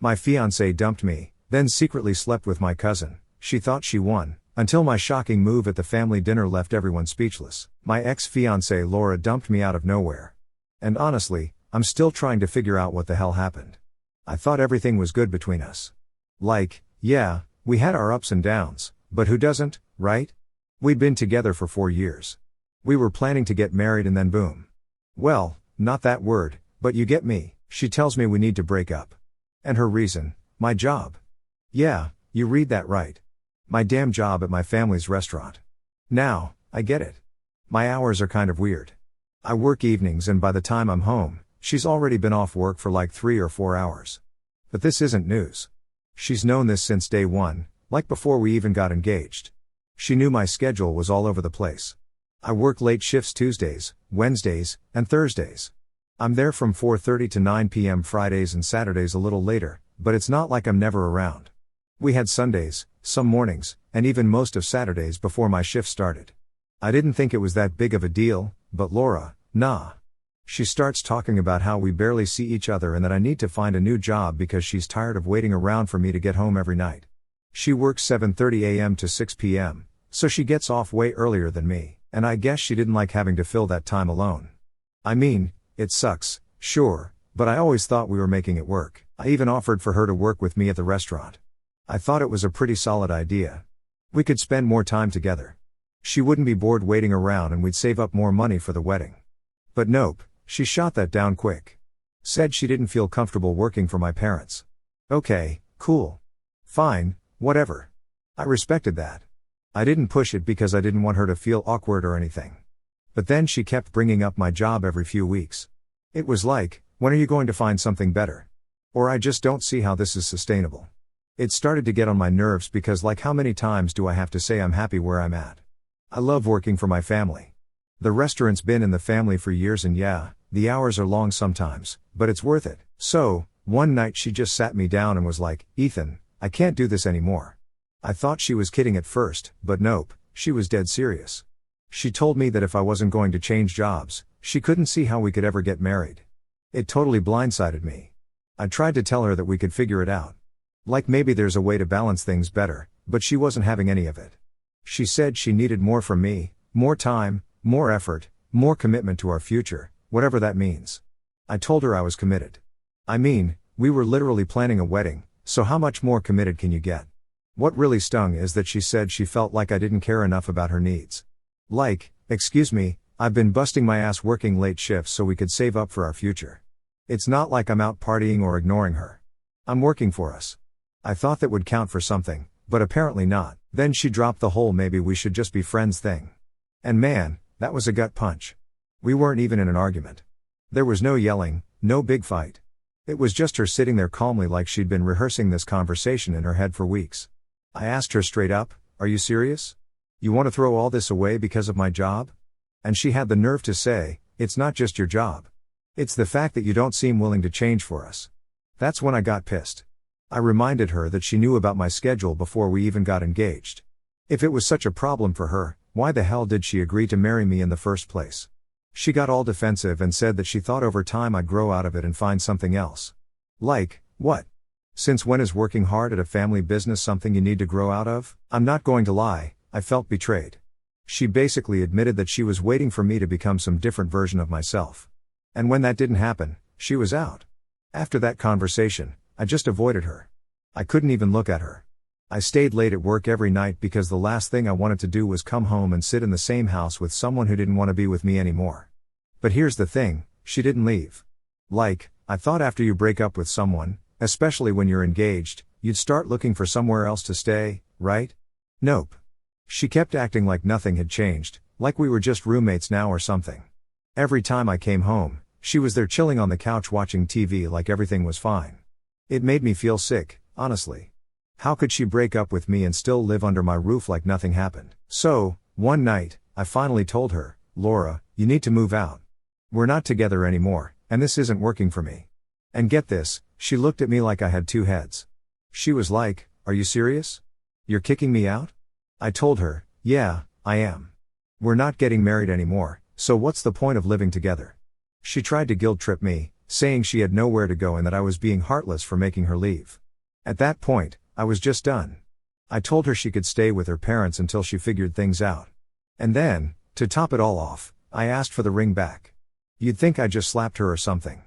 My fiancée dumped me, then secretly slept with my cousin. She thought she won, until my shocking move at the family dinner left everyone speechless. My ex-fiancée Laura dumped me out of nowhere. And honestly, I'm still trying to figure out what the hell happened. I thought everything was good between us. Like, yeah, we had our ups and downs, but who doesn't, right? We'd been together for 4 years. We were planning to get married and then boom. Well, not that word, but you get me. She tells me we need to break up. And her reason, my job. Yeah, you read that right. My damn job at my family's restaurant. Now, I get it. My hours are kind of weird. I work evenings and by the time I'm home, she's already been off work for like 3 or 4 hours. But this isn't news. She's known this since day one, like before we even got engaged. She knew my schedule was all over the place. I work late shifts Tuesdays, Wednesdays, and Thursdays. I'm there from 4:30 to 9 p.m. Fridays and Saturdays a little later, but it's not like I'm never around. We had Sundays, some mornings, and even most of Saturdays before my shift started. I didn't think it was that big of a deal, but Laura, nah. She starts talking about how we barely see each other and that I need to find a new job because she's tired of waiting around for me to get home every night. She works 7:30 a.m. to 6 p.m., so she gets off way earlier than me, and I guess she didn't like having to fill that time alone. I mean, it sucks, sure, but I always thought we were making it work. I even offered for her to work with me at the restaurant. I thought it was a pretty solid idea. We could spend more time together. She wouldn't be bored waiting around and we'd save up more money for the wedding. But nope, she shot that down quick. Said she didn't feel comfortable working for my parents. Okay, cool. Fine, whatever. I respected that. I didn't push it because I didn't want her to feel awkward or anything. But then she kept bringing up my job every few weeks. It was like, when are you going to find something better? Or I just don't see how this is sustainable. It started to get on my nerves because like how many times do I have to say I'm happy where I'm at? I love working for my family. The restaurant's been in the family for years and yeah, the hours are long sometimes, but it's worth it. So, one night she just sat me down and was like, Ethan, I can't do this anymore. I thought she was kidding at first, but nope, she was dead serious. She told me that if I wasn't going to change jobs, she couldn't see how we could ever get married. It totally blindsided me. I tried to tell her that we could figure it out. Like maybe there's a way to balance things better, but she wasn't having any of it. She said she needed more from me, more time, more effort, more commitment to our future, whatever that means. I told her I was committed. I mean, we were literally planning a wedding, so how much more committed can you get? What really stung is that she said she felt like I didn't care enough about her needs. Like, excuse me, I've been busting my ass working late shifts so we could save up for our future. It's not like I'm out partying or ignoring her. I'm working for us. I thought that would count for something, but apparently not. Then she dropped the whole maybe we should just be friends thing. And man, that was a gut punch. We weren't even in an argument. There was no yelling, no big fight. It was just her sitting there calmly like she'd been rehearsing this conversation in her head for weeks. I asked her straight up, are you serious? You want to throw all this away because of my job? And she had the nerve to say, it's not just your job. It's the fact that you don't seem willing to change for us. That's when I got pissed. I reminded her that she knew about my schedule before we even got engaged. If it was such a problem for her, why the hell did she agree to marry me in the first place? She got all defensive and said that she thought over time I'd grow out of it and find something else. Like, what? Since when is working hard at a family business something you need to grow out of? I'm not going to lie, I felt betrayed. She basically admitted that she was waiting for me to become some different version of myself. And when that didn't happen, she was out. After that conversation, I just avoided her. I couldn't even look at her. I stayed late at work every night because the last thing I wanted to do was come home and sit in the same house with someone who didn't want to be with me anymore. But here's the thing, she didn't leave. Like, I thought after you break up with someone, especially when you're engaged, you'd start looking for somewhere else to stay, right? Nope. She kept acting like nothing had changed, like we were just roommates now or something. Every time I came home, she was there chilling on the couch watching TV like everything was fine. It made me feel sick, honestly. How could she break up with me and still live under my roof like nothing happened? So, one night, I finally told her, Laura, you need to move out. We're not together anymore, and this isn't working for me. And get this, she looked at me like I had two heads. She was like, are you serious? You're kicking me out? I told her, yeah, I am. We're not getting married anymore, so what's the point of living together? She tried to guilt trip me, saying she had nowhere to go and that I was being heartless for making her leave. At that point, I was just done. I told her she could stay with her parents until she figured things out. And then, to top it all off, I asked for the ring back. You'd think I just slapped her or something.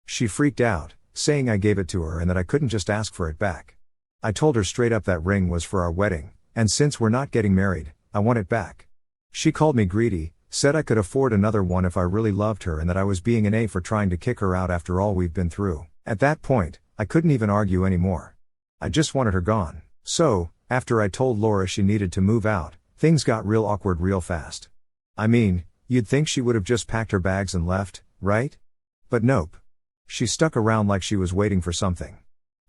She freaked out, saying I gave it to her and that I couldn't just ask for it back. I told her straight up that ring was for our wedding, and since we're not getting married, I want it back. She called me greedy, said I could afford another one if I really loved her and that I was being an A for trying to kick her out after all we've been through. At that point, I couldn't even argue anymore. I just wanted her gone. So, after I told Laura she needed to move out, things got real awkward real fast. I mean, you'd think she would have just packed her bags and left, right? But nope. She stuck around like she was waiting for something.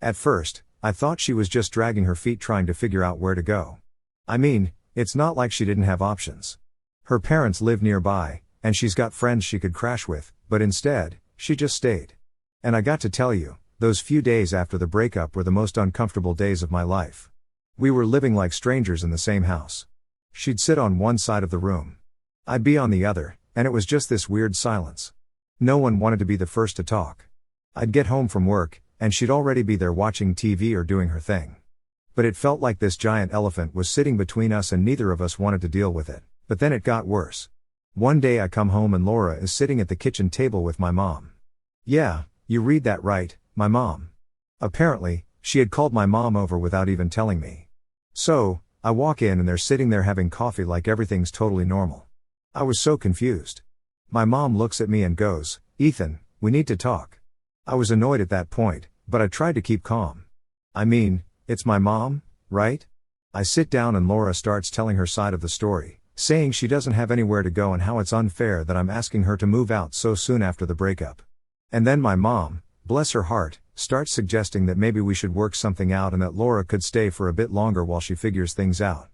At first, I thought she was just dragging her feet trying to figure out where to go. I mean, it's not like she didn't have options. Her parents live nearby, and she's got friends she could crash with, but instead, she just stayed. And I got to tell you, those few days after the breakup were the most uncomfortable days of my life. We were living like strangers in the same house. She'd sit on one side of the room. I'd be on the other, and it was just this weird silence. No one wanted to be the first to talk. I'd get home from work, and she'd already be there watching TV or doing her thing. But it felt like this giant elephant was sitting between us and neither of us wanted to deal with it. But then it got worse. One day I come home and Laura is sitting at the kitchen table with my mom. Yeah, you read that right, my mom. Apparently, she had called my mom over without even telling me. So, I walk in and they're sitting there having coffee like everything's totally normal. I was so confused. My mom looks at me and goes, "Ethan, we need to talk." I was annoyed at that point, but I tried to keep calm. I mean, it's my mom, right? I sit down and Laura starts telling her side of the story, saying she doesn't have anywhere to go and how it's unfair that I'm asking her to move out so soon after the breakup. And then my mom, bless her heart, starts suggesting that maybe we should work something out and that Laura could stay for a bit longer while she figures things out.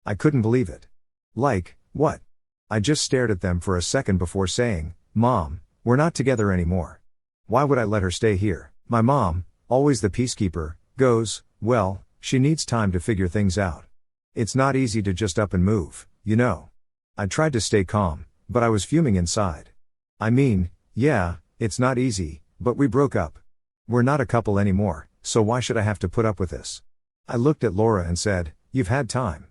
I couldn't believe it. Like, what? I just stared at them for a second before saying, "Mom, we're not together anymore. Why would I let her stay here?" My mom, always the peacekeeper, goes, "Well, she needs time to figure things out. It's not easy to just up and move, you know." I tried to stay calm, but I was fuming inside. I mean, yeah, it's not easy, but we broke up. We're not a couple anymore, so why should I have to put up with this? I looked at Laura and said, "You've had time.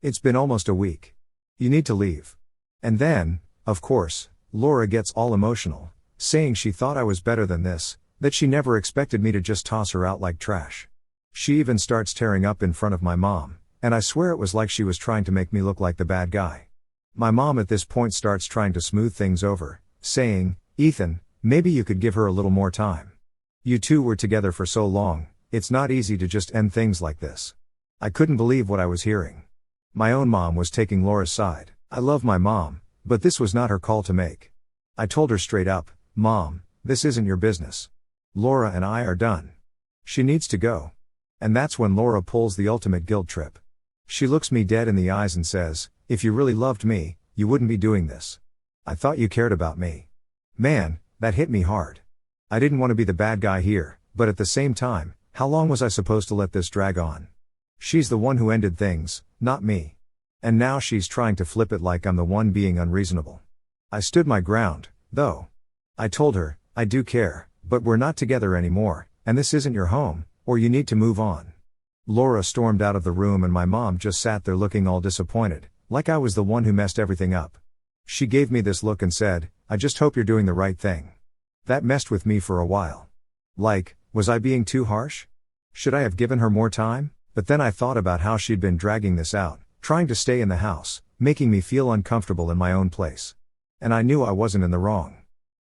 It's been almost a week. You need to leave." And then, of course, Laura gets all emotional, saying she thought I was better than this, that she never expected me to just toss her out like trash. She even starts tearing up in front of my mom, and I swear it was like she was trying to make me look like the bad guy. My mom at this point starts trying to smooth things over, saying, "Ethan, maybe you could give her a little more time. You two were together for so long, it's not easy to just end things like this." I couldn't believe what I was hearing. My own mom was taking Laura's side. I love my mom, but this was not her call to make. I told her straight up, "Mom, this isn't your business. Laura and I are done. She needs to go." And that's when Laura pulls the ultimate guilt trip. She looks me dead in the eyes and says, "If you really loved me, you wouldn't be doing this. I thought you cared about me." Man, that hit me hard. I didn't want to be the bad guy here, but at the same time, how long was I supposed to let this drag on? She's the one who ended things, not me. And now she's trying to flip it like I'm the one being unreasonable. I stood my ground, though. I told her, "I do care, but we're not together anymore, and this isn't your home, or you need to move on." Laura stormed out of the room and my mom just sat there looking all disappointed, like I was the one who messed everything up. She gave me this look and said, "I just hope you're doing the right thing." That messed with me for a while. Like, was I being too harsh? Should I have given her more time? But then I thought about how she'd been dragging this out, trying to stay in the house, making me feel uncomfortable in my own place. And I knew I wasn't in the wrong.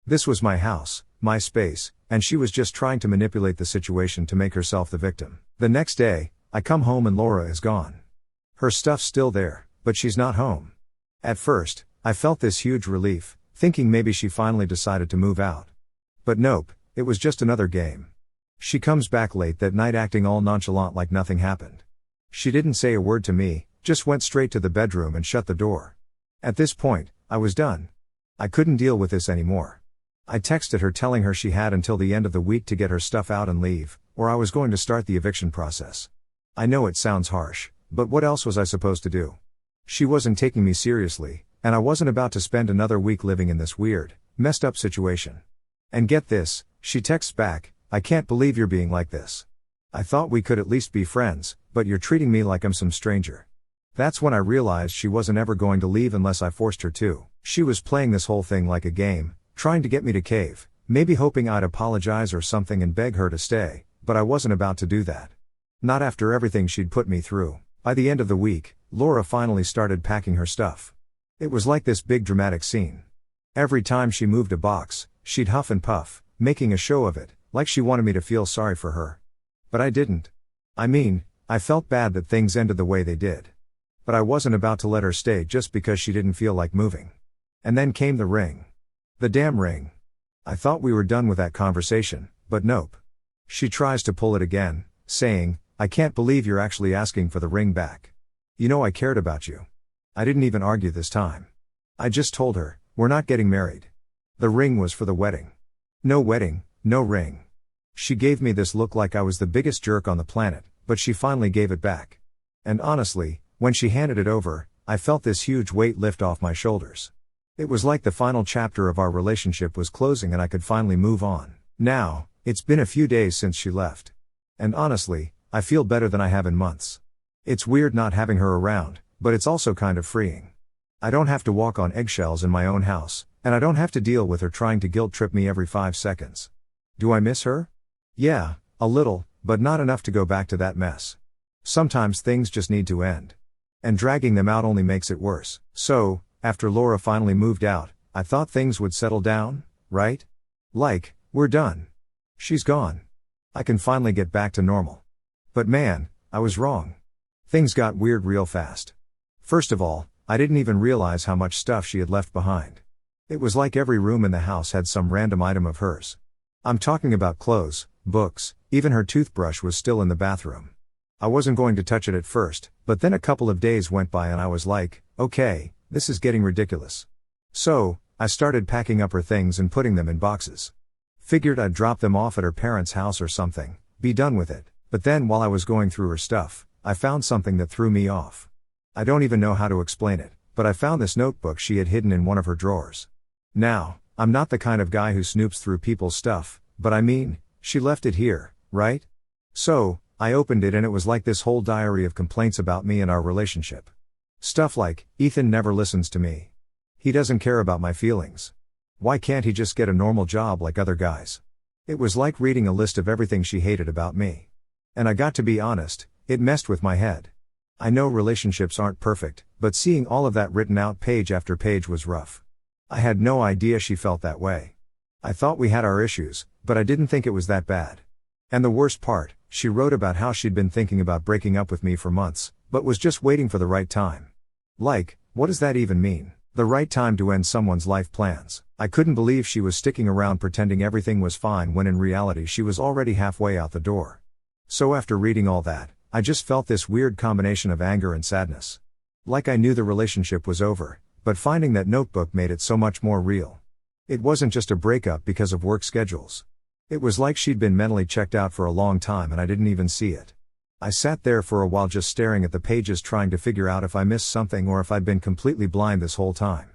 This was my house, my space, and she was just trying to manipulate the situation to make herself the victim. The next day, I come home and Laura is gone. Her stuff's still there, but she's not home. At first, I felt this huge relief, thinking maybe she finally decided to move out. But nope, it was just another game. She comes back late that night acting all nonchalant like nothing happened. She didn't say a word to me, just went straight to the bedroom and shut the door. At this point, I was done. I couldn't deal with this anymore. I texted her telling her she had until the end of the week to get her stuff out and leave, or I was going to start the eviction process. I know it sounds harsh, but what else was I supposed to do? She wasn't taking me seriously, and I wasn't about to spend another week living in this weird, messed up situation. And get this, she texts back, "I can't believe you're being like this. I thought we could at least be friends, but you're treating me like I'm some stranger." That's when I realized she wasn't ever going to leave unless I forced her to. She was playing this whole thing like a game, trying to get me to cave, maybe hoping I'd apologize or something and beg her to stay, but I wasn't about to do that. Not after everything she'd put me through. By the end of the week, Laura finally started packing her stuff. It was like this big dramatic scene. Every time she moved a box, she'd huff and puff, making a show of it, like she wanted me to feel sorry for her. But I didn't. I mean, I felt bad that things ended the way they did. But I wasn't about to let her stay just because she didn't feel like moving. And then came the ring. The damn ring. I thought we were done with that conversation, but nope. She tries to pull it again, saying, "I can't believe you're actually asking for the ring back. You know I cared about you." I didn't even argue this time. I just told her, "We're not getting married. The ring was for the wedding." No wedding, no ring. She gave me this look like I was the biggest jerk on the planet, but she finally gave it back. And honestly, when she handed it over, I felt this huge weight lift off my shoulders. It was like the final chapter of our relationship was closing and I could finally move on. Now, it's been a few days since she left. And honestly, I feel better than I have in months. It's weird not having her around, but it's also kind of freeing. I don't have to walk on eggshells in my own house, and I don't have to deal with her trying to guilt trip me every 5 seconds. Do I miss her? Yeah, a little, but not enough to go back to that mess. Sometimes things just need to end. And dragging them out only makes it worse. So, after Laura finally moved out, I thought things would settle down, right? Like, we're done. She's gone. I can finally get back to normal. But man, I was wrong. Things got weird real fast. First of all, I didn't even realize how much stuff she had left behind. It was like every room in the house had some random item of hers. I'm talking about clothes, books, even her toothbrush was still in the bathroom. I wasn't going to touch it at first, but then a couple of days went by and I was like, okay, this is getting ridiculous. So, I started packing up her things and putting them in boxes. Figured I'd drop them off at her parents' house or something, be done with it. But then while I was going through her stuff, I found something that threw me off. I don't even know how to explain it, but I found this notebook she had hidden in one of her drawers. Now, I'm not the kind of guy who snoops through people's stuff, but I mean, she left it here, right? So, I opened it and it was like this whole diary of complaints about me and our relationship. Stuff like, Ethan never listens to me. He doesn't care about my feelings. Why can't he just get a normal job like other guys? It was like reading a list of everything she hated about me. And I got to be honest, it messed with my head. I know relationships aren't perfect, but seeing all of that written out page after page was rough. I had no idea she felt that way. I thought we had our issues, but I didn't think it was that bad. And the worst part, she wrote about how she'd been thinking about breaking up with me for months, but was just waiting for the right time. Like, what does that even mean? The right time to end someone's life plans. I couldn't believe she was sticking around pretending everything was fine when in reality she was already halfway out the door. So after reading all that, I just felt this weird combination of anger and sadness. Like I knew the relationship was over, but finding that notebook made it so much more real. It wasn't just a breakup because of work schedules. It was like she'd been mentally checked out for a long time and I didn't even see it. I sat there for a while just staring at the pages trying to figure out if I missed something or if I'd been completely blind this whole time.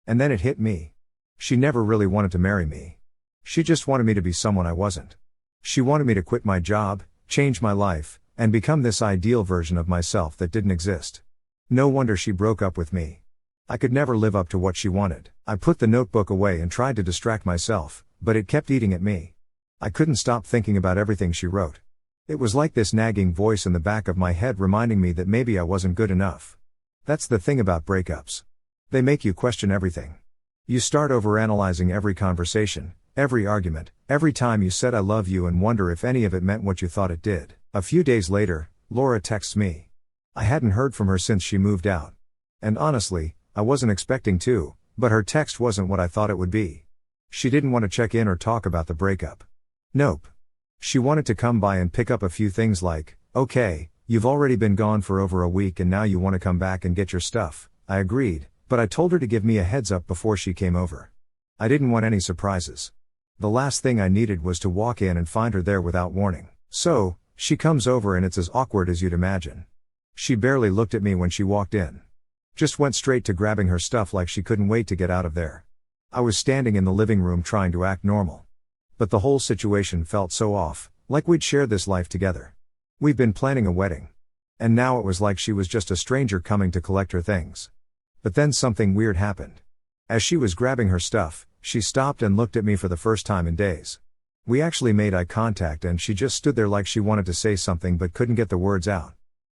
And then it hit me. She never really wanted to marry me. She just wanted me to be someone I wasn't. She wanted me to quit my job, change my life, and become this ideal version of myself that didn't exist. No wonder she broke up with me. I could never live up to what she wanted. I put the notebook away and tried to distract myself, but it kept eating at me. I couldn't stop thinking about everything she wrote. It was like this nagging voice in the back of my head reminding me that maybe I wasn't good enough. That's the thing about breakups. They make you question everything. You start overanalyzing every conversation, every argument, every time you said I love you and wonder if any of it meant what you thought it did. A few days later, Laura texts me. I hadn't heard from her since she moved out. And honestly, I wasn't expecting to, but her text wasn't what I thought it would be. She didn't want to check in or talk about the breakup. Nope. She wanted to come by and pick up a few things like, okay, you've already been gone for over a week and now you want to come back and get your stuff. I agreed, but I told her to give me a heads up before she came over. I didn't want any surprises. The last thing I needed was to walk in and find her there without warning. So, she comes over and it's as awkward as you'd imagine. She barely looked at me when she walked in. Just went straight to grabbing her stuff like she couldn't wait to get out of there. I was standing in the living room trying to act normal. But the whole situation felt so off, like we'd shared this life together. We've been planning a wedding. And now it was like she was just a stranger coming to collect her things. But then something weird happened. As she was grabbing her stuff, she stopped and looked at me for the first time in days. We actually made eye contact and she just stood there like she wanted to say something but couldn't get the words out.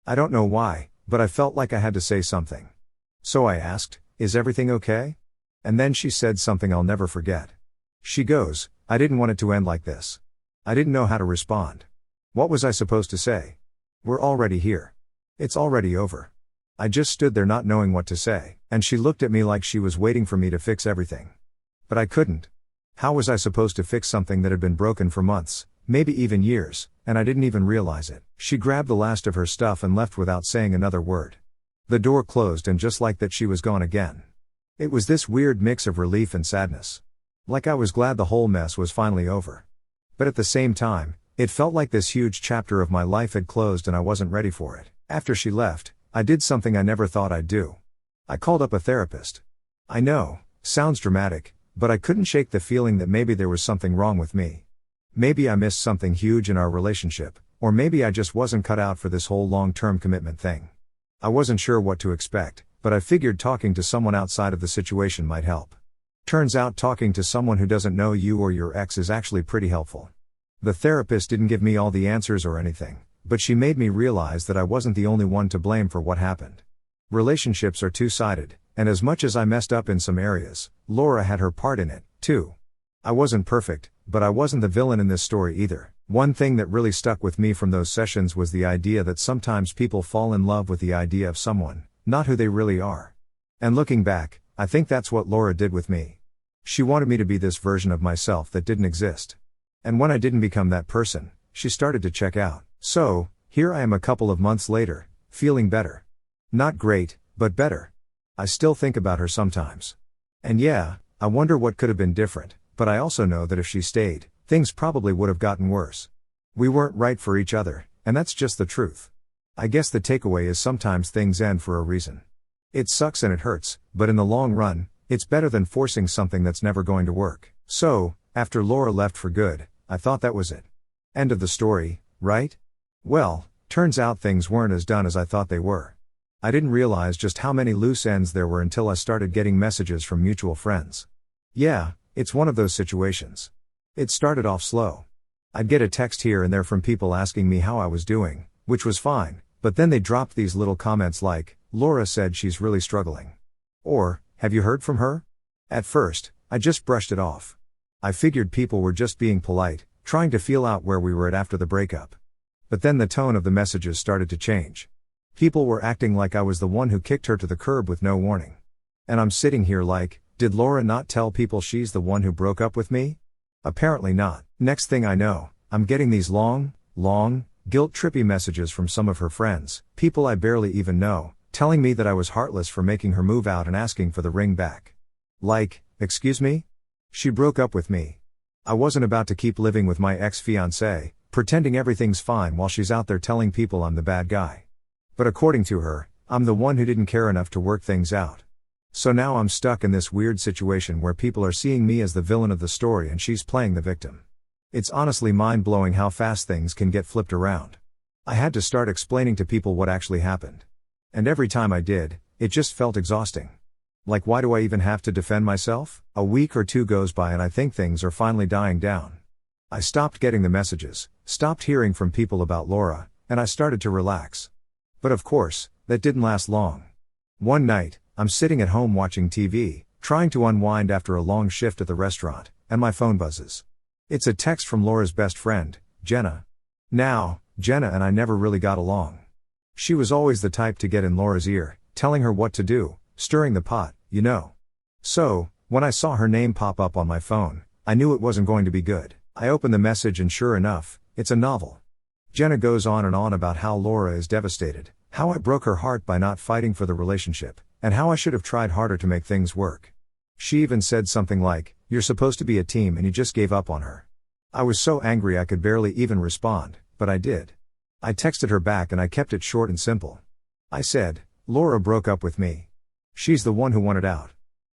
I don't know why, but I felt like I had to say something. So I asked, "Is everything okay?" And then she said something I'll never forget. She goes, "I didn't want it to end like this." I didn't know how to respond. What was I supposed to say? We're already here. It's already over. I just stood there not knowing what to say, and she looked at me like she was waiting for me to fix everything. But I couldn't. How was I supposed to fix something that had been broken for months, maybe even years, and I didn't even realize it? She grabbed the last of her stuff and left without saying another word. The door closed and just like that she was gone again. It was this weird mix of relief and sadness. Like I was glad the whole mess was finally over. But at the same time, it felt like this huge chapter of my life had closed and I wasn't ready for it. After she left, I did something I never thought I'd do. I called up a therapist. I know, sounds dramatic, but I couldn't shake the feeling that maybe there was something wrong with me. Maybe I missed something huge in our relationship, or maybe I just wasn't cut out for this whole long-term commitment thing. I wasn't sure what to expect, but I figured talking to someone outside of the situation might help. Turns out talking to someone who doesn't know you or your ex is actually pretty helpful. The therapist didn't give me all the answers or anything, but she made me realize that I wasn't the only one to blame for what happened. Relationships are two-sided, and as much as I messed up in some areas, Laura had her part in it, too. I wasn't perfect, but I wasn't the villain in this story either. One thing that really stuck with me from those sessions was the idea that sometimes people fall in love with the idea of someone, not who they really are. And looking back, I think that's what Laura did with me. She wanted me to be this version of myself that didn't exist. And when I didn't become that person, she started to check out. So, here I am a couple of months later, feeling better. Not great, but better. I still think about her sometimes. And yeah, I wonder what could have been different, but I also know that if she stayed, things probably would have gotten worse. We weren't right for each other, and that's just the truth. I guess the takeaway is sometimes things end for a reason. It sucks and it hurts, but in the long run, it's better than forcing something that's never going to work. So, after Laura left for good, I thought that was it. End of the story, right? Well, turns out things weren't as done as I thought they were. I didn't realize just how many loose ends there were until I started getting messages from mutual friends. Yeah, it's one of those situations. It started off slow. I'd get a text here and there from people asking me how I was doing, which was fine, but then they dropped these little comments like, "Laura said she's really struggling." Or, "Have you heard from her?" At first, I just brushed it off. I figured people were just being polite, trying to feel out where we were at after the breakup. But then the tone of the messages started to change. People were acting like I was the one who kicked her to the curb with no warning. And I'm sitting here like, did Laura not tell people she's the one who broke up with me? Apparently not. Next thing I know, I'm getting these long, guilt-trippy messages from some of her friends, people I barely even know, telling me that I was heartless for making her move out and asking for the ring back. Like, excuse me? She broke up with me. I wasn't about to keep living with my ex-fiancée, pretending everything's fine while she's out there telling people I'm the bad guy. But according to her, I'm the one who didn't care enough to work things out. So now I'm stuck in this weird situation where people are seeing me as the villain of the story and she's playing the victim. It's honestly mind-blowing how fast things can get flipped around. I had to start explaining to people what actually happened. And every time I did, it just felt exhausting. Like, why do I even have to defend myself? A week or two goes by and I think things are finally dying down. I stopped getting the messages, stopped hearing from people about Laura, and I started to relax. But of course, that didn't last long. One night, I'm sitting at home watching TV, trying to unwind after a long shift at the restaurant, and my phone buzzes. It's a text from Laura's best friend, Jenna. Now, Jenna and I never really got along. She was always the type to get in Laura's ear, telling her what to do, stirring the pot, you know. So, when I saw her name pop up on my phone, I knew it wasn't going to be good. I opened the message and sure enough, it's a novel. Jenna goes on and on about how Laura is devastated, how I broke her heart by not fighting for the relationship, and how I should have tried harder to make things work. She even said something like, "You're supposed to be a team and you just gave up on her." I was so angry I could barely even respond, but I did. I texted her back and I kept it short and simple. I said, "Laura broke up with me. She's the one who wanted out.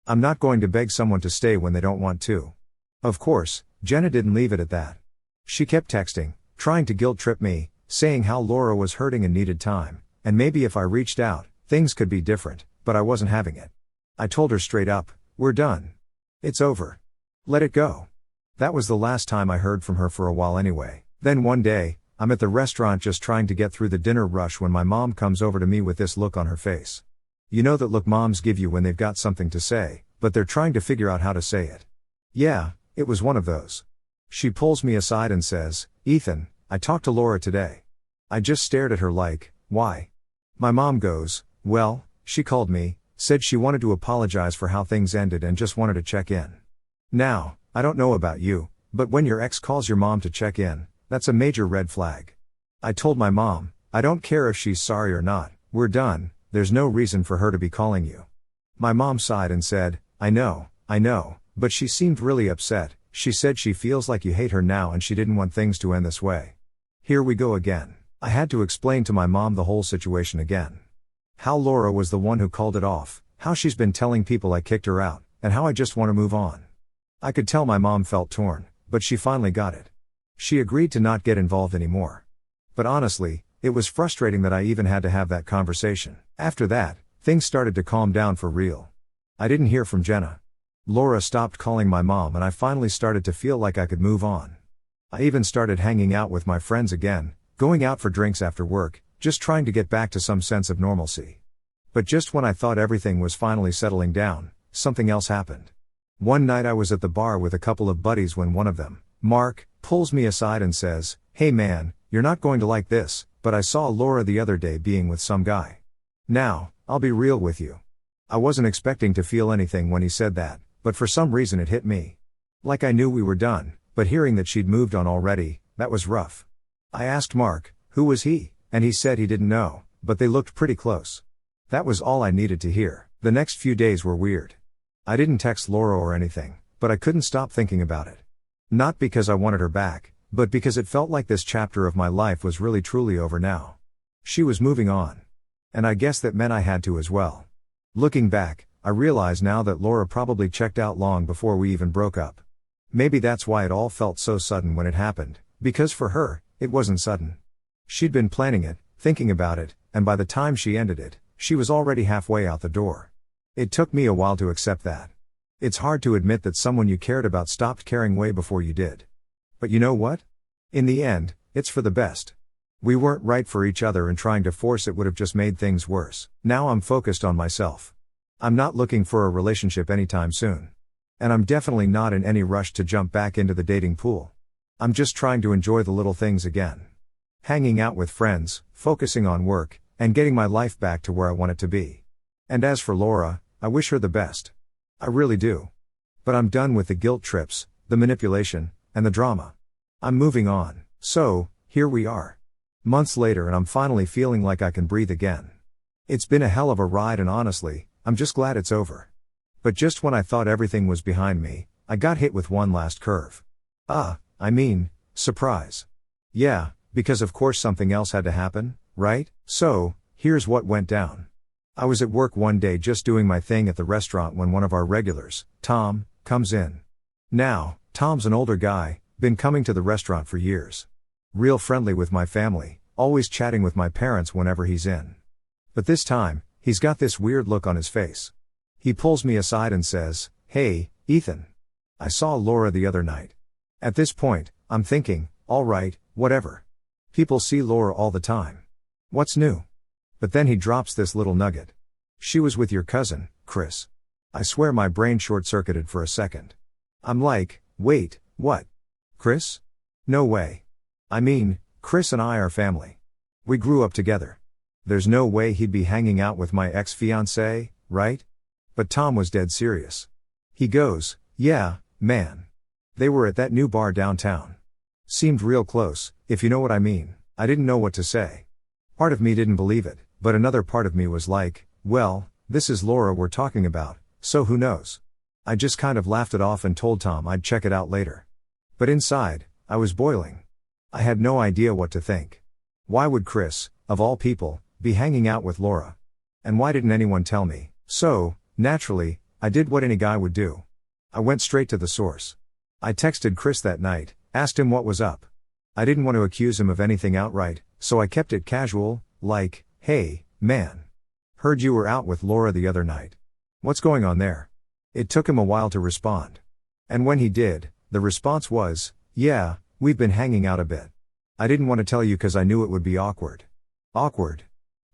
I'm not going to beg someone to stay when they don't want to." Of course, Jenna didn't leave it at that. She kept texting, trying to guilt trip me, saying how Laura was hurting and needed time, and maybe if I reached out, things could be different, but I wasn't having it. I told her straight up, we're done. It's over. Let it go. That was the last time I heard from her for a while anyway. Then one day, I'm at the restaurant just trying to get through the dinner rush when my mom comes over to me with this look on her face. You know that look moms give you when they've got something to say, but they're trying to figure out how to say it. Yeah, it was one of those. She pulls me aside and says, Ethan, I talked to Laura today. I just stared at her like, why? My mom goes, well, she called me, said she wanted to apologize for how things ended and just wanted to check in. Now, I don't know about you, but when your ex calls your mom to check in, that's a major red flag. I told my mom, I don't care if she's sorry or not, we're done, there's no reason for her to be calling you. My mom sighed and said, I know, but she seemed really upset. She said she feels like you hate her now and she didn't want things to end this way. Here we go again. I had to explain to my mom the whole situation again. How Laura was the one who called it off, how she's been telling people I kicked her out, and how I just want to move on. I could tell my mom felt torn, but she finally got it. She agreed to not get involved anymore. But honestly, it was frustrating that I even had to have that conversation. After that, things started to calm down for real. I didn't hear from Jenna. Laura stopped calling my mom and I finally started to feel like I could move on. I even started hanging out with my friends again, going out for drinks after work, just trying to get back to some sense of normalcy. But just when I thought everything was finally settling down, something else happened. One night I was at the bar with a couple of buddies when one of them, Mark, pulls me aside and says, hey man, you're not going to like this, but I saw Laura the other day being with some guy. Now, I'll be real with you. I wasn't expecting to feel anything when he said that, but for some reason it hit me. Like I knew we were done, but hearing that she'd moved on already, that was rough. I asked Mark, who was he, and he said he didn't know, but they looked pretty close. That was all I needed to hear. The next few days were weird. I didn't text Laura or anything, but I couldn't stop thinking about it. Not because I wanted her back, but because it felt like this chapter of my life was really truly over now. She was moving on. And I guess that meant I had to as well. Looking back, I realize now that Laura probably checked out long before we even broke up. Maybe that's why it all felt so sudden when it happened, because for her, it wasn't sudden. She'd been planning it, thinking about it, and by the time she ended it, she was already halfway out the door. It took me a while to accept that. It's hard to admit that someone you cared about stopped caring way before you did. But you know what? In the end, it's for the best. We weren't right for each other and trying to force it would have just made things worse. Now I'm focused on myself. I'm not looking for a relationship anytime soon. And I'm definitely not in any rush to jump back into the dating pool. I'm just trying to enjoy the little things again. Hanging out with friends, focusing on work, and getting my life back to where I want it to be. And as for Laura, I wish her the best. I really do. But I'm done with the guilt trips, the manipulation, and the drama. I'm moving on. So, here we are. Months later and I'm finally feeling like I can breathe again. It's been a hell of a ride and honestly, I'm just glad it's over. But just when I thought everything was behind me, I got hit with one last curve. Surprise. Yeah, because of course something else had to happen, right? So, here's what went down. I was at work one day just doing my thing at the restaurant when one of our regulars, Tom, comes in. Now, Tom's an older guy, been coming to the restaurant for years. Real friendly with my family, always chatting with my parents whenever he's in. But this time, he's got this weird look on his face. He pulls me aside and says, hey, Ethan. I saw Laura the other night. At this point, I'm thinking, alright, whatever. People see Laura all the time. What's new? But then he drops this little nugget. She was with your cousin, Chris. I swear my brain short-circuited for a second. I'm like, wait, what? Chris? No way. I mean, Chris and I are family. We grew up together. There's no way he'd be hanging out with my ex-fiancée, right? But Tom was dead serious. He goes, yeah, man. They were at that new bar downtown. Seemed real close, if you know what I mean. I didn't know what to say. Part of me didn't believe it, but another part of me was like, well, this is Laura we're talking about, so who knows? I just kind of laughed it off and told Tom I'd check it out later. But inside, I was boiling. I had no idea what to think. Why would Chris, of all people, be hanging out with Laura? And why didn't anyone tell me? So, naturally, I did what any guy would do. I went straight to the source. I texted Chris that night, asked him what was up. I didn't want to accuse him of anything outright, so I kept it casual, like, "Hey, man. Heard you were out with Laura the other night. What's going on there?" It took him a while to respond. And when he did, the response was, "Yeah, we've been hanging out a bit. I didn't want to tell you because I knew it would be awkward." Awkward.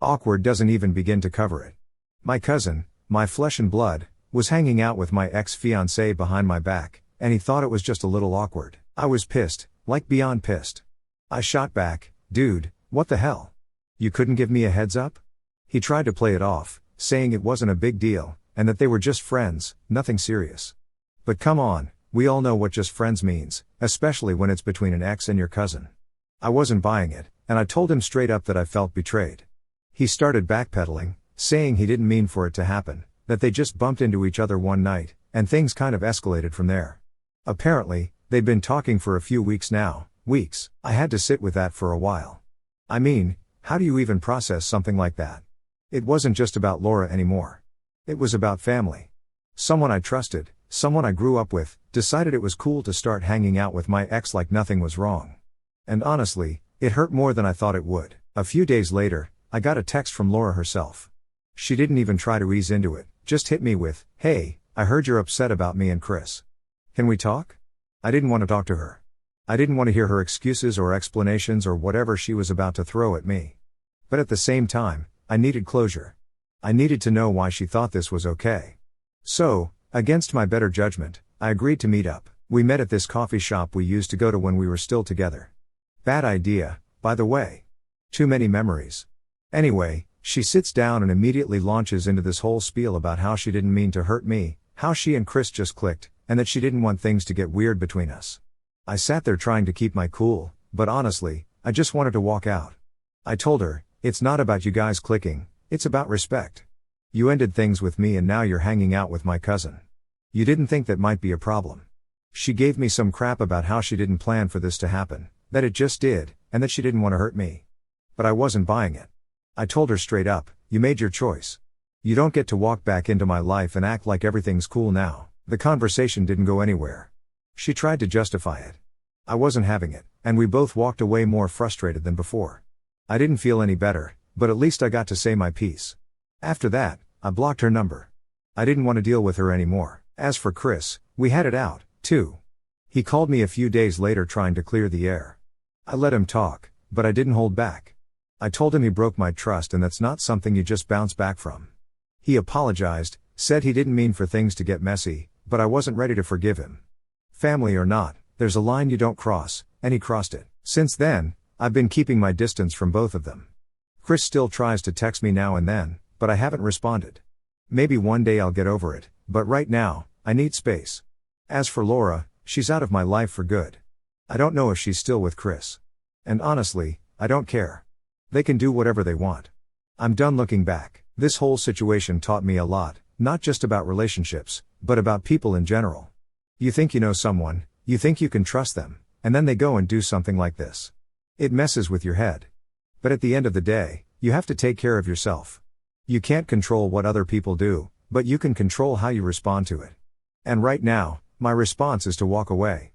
Awkward doesn't even begin to cover it. My cousin, my flesh and blood, was hanging out with my ex-fiancée behind my back, and he thought it was just a little awkward. I was pissed, like beyond pissed. I shot back, "Dude, what the hell? You couldn't give me a heads up?" He tried to play it off, saying it wasn't a big deal, and that they were just friends, nothing serious. But come on, we all know what just friends means, especially when it's between an ex and your cousin. I wasn't buying it, and I told him straight up that I felt betrayed. He started backpedaling, saying he didn't mean for it to happen, that they just bumped into each other one night, and things kind of escalated from there. Apparently, they'd been talking for a few weeks now, weeks. I had to sit with that for a while. I mean, how do you even process something like that? It wasn't just about Laura anymore. It was about family. Someone I trusted, someone I grew up with, decided it was cool to start hanging out with my ex like nothing was wrong. And honestly, it hurt more than I thought it would. A few days later, I got a text from Laura herself. She didn't even try to ease into it, just hit me with, "Hey, I heard you're upset about me and Chris. Can we talk?" I didn't want to talk to her. I didn't want to hear her excuses or explanations or whatever she was about to throw at me. But at the same time, I needed closure. I needed to know why she thought this was okay. So, against my better judgment, I agreed to meet up. We met at this coffee shop we used to go to when we were still together. Bad idea, by the way. Too many memories. Anyway, she sits down and immediately launches into this whole spiel about how she didn't mean to hurt me, how she and Chris just clicked, and that she didn't want things to get weird between us. I sat there trying to keep my cool, but honestly, I just wanted to walk out. I told her, "It's not about you guys clicking, it's about respect. You ended things with me and now you're hanging out with my cousin. You didn't think that might be a problem." She gave me some crap about how she didn't plan for this to happen, that it just did, and that she didn't want to hurt me. But I wasn't buying it. I told her straight up, "You made your choice. You don't get to walk back into my life and act like everything's cool now." The conversation didn't go anywhere. She tried to justify it. I wasn't having it, and we both walked away more frustrated than before. I didn't feel any better, but at least I got to say my piece. After that, I blocked her number. I didn't want to deal with her anymore. As for Chris, we had it out, too. He called me a few days later trying to clear the air. I let him talk, but I didn't hold back. I told him he broke my trust and that's not something you just bounce back from. He apologized, said he didn't mean for things to get messy, but I wasn't ready to forgive him. Family or not, there's a line you don't cross, and he crossed it. Since then, I've been keeping my distance from both of them. Chris still tries to text me now and then, but I haven't responded. Maybe one day I'll get over it, but right now, I need space. As for Laura, she's out of my life for good. I don't know if she's still with Chris. And honestly, I don't care. They can do whatever they want. I'm done looking back. This whole situation taught me a lot, not just about relationships, but about people in general. You think you know someone, you think you can trust them, and then they go and do something like this. It messes with your head. But at the end of the day, you have to take care of yourself. You can't control what other people do, but you can control how you respond to it. And right now, my response is to walk away.